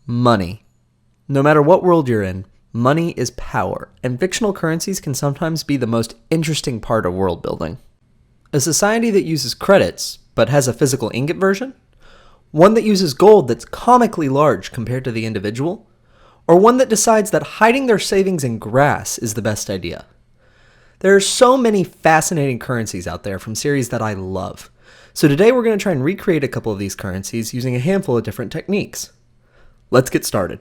Money. No matter what world you're in, money is power, and fictional currencies can sometimes be the most interesting part of world building. A society that uses credits, but has a physical ingot version? One that uses gold that's comically large compared to the individual? Or one that decides that hiding their savings in grass is the best idea? There are so many fascinating currencies out there from series that I love. So today we're going to try and recreate a couple of these currencies using a handful of different techniques. Let's get started.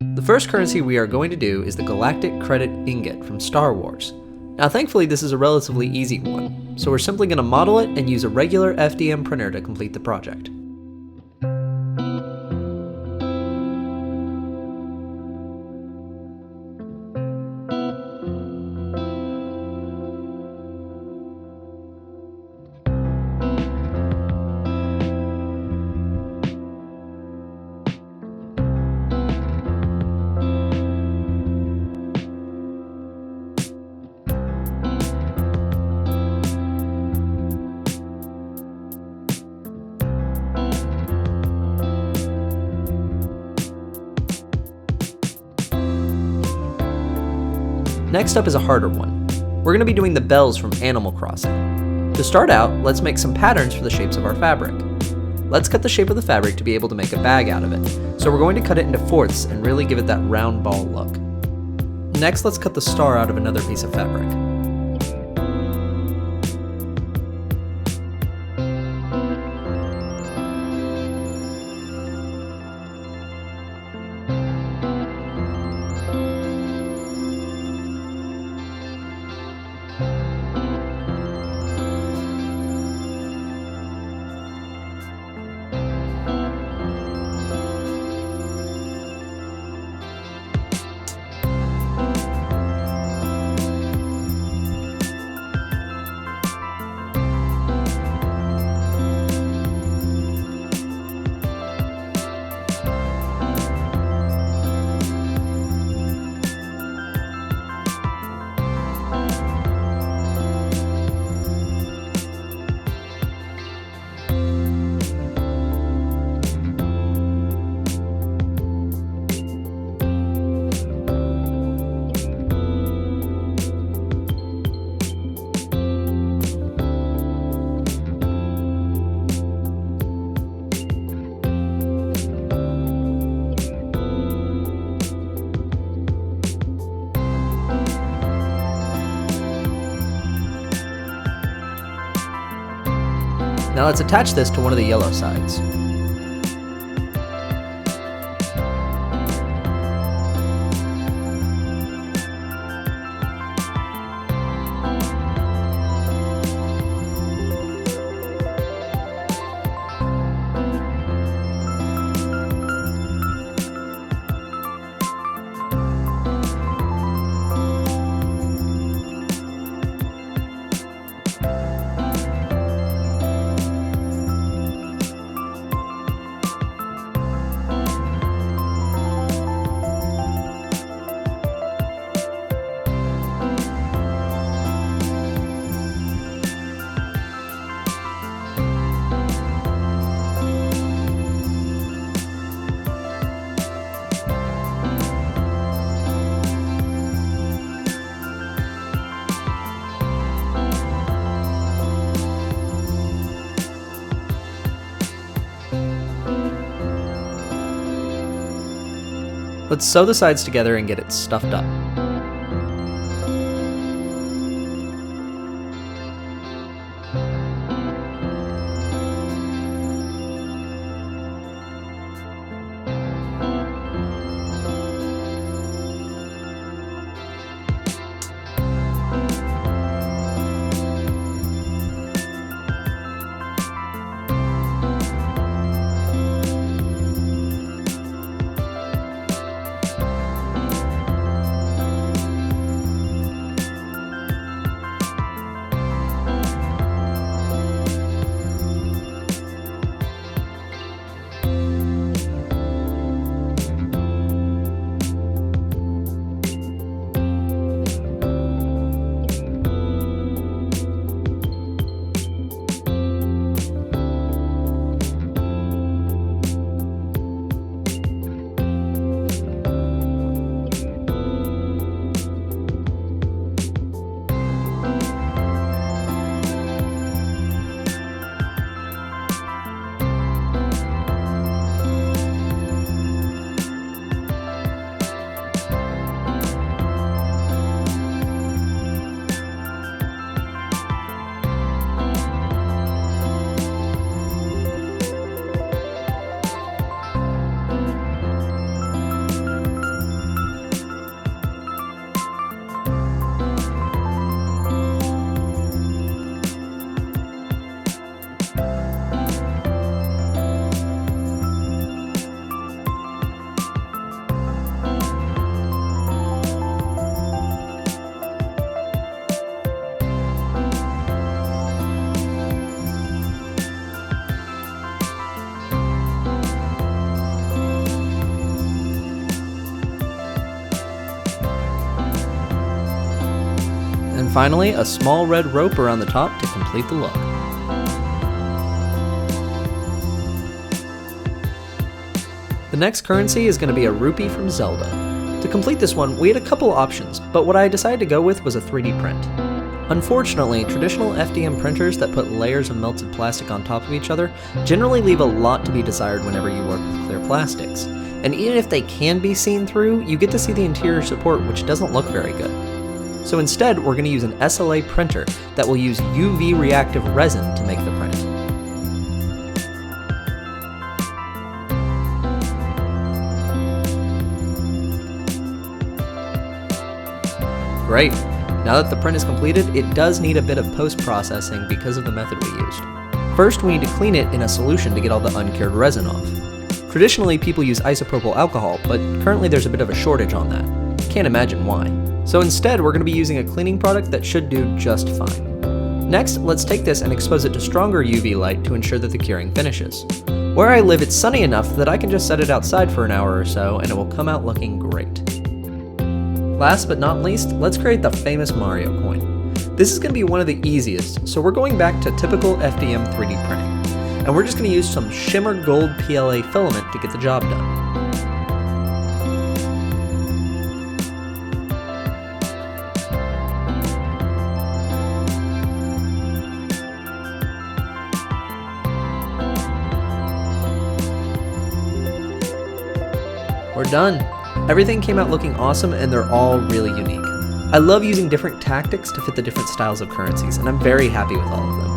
The first currency we are going to do is the Galactic Credit Ingot from Star Wars. Now thankfully this is a relatively easy one, so we're simply going to model it and use a regular FDM printer to complete the project. Next up is a harder one. We're going to be doing the bells from Animal Crossing. To start out, let's make some patterns for the shapes of our fabric. Let's cut the shape of the fabric to be able to make a bag out of it, so we're going to cut it into fourths and really give it that round ball look. Next, let's cut the star out of another piece of fabric. Now let's attach this to one of the yellow sides. Let's sew the sides together and get it stuffed up. And finally, a small red rope around the top to complete the look. The next currency is going to be a Rupee from Zelda. To complete this one, we had a couple options, but what I decided to go with was a 3D print. Unfortunately, traditional FDM printers that put layers of melted plastic on top of each other generally leave a lot to be desired whenever you work with clear plastics. And even if they can be seen through, you get to see the interior support, which doesn't look very good. So instead, we're going to use an SLA printer that will use UV reactive resin to make the print. Great! Now that the print is completed, it does need a bit of post-processing because of the method we used. First, we need to clean it in a solution to get all the uncured resin off. Traditionally, people use isopropyl alcohol, but currently there's a bit of a shortage on that. Can't imagine why. So instead, we're going to be using a cleaning product that should do just fine. Next, let's take this and expose it to stronger UV light to ensure that the curing finishes. Where I live, it's sunny enough that I can just set it outside for an hour or so and it will come out looking great. Last but not least, let's create the famous Mario coin. This is going to be one of the easiest, so we're going back to typical FDM 3D printing. And we're just going to use some shimmer gold PLA filament to get the job done. We're done. Everything came out looking awesome and they're all really unique. I love using different tactics to fit the different styles of currencies, and I'm very happy with all of them.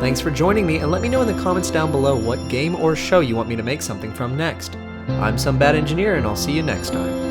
Thanks for joining me, and let me know in the comments down below what game or show you want me to make something from next. I'm Some Bad Engineer, and I'll see you next time.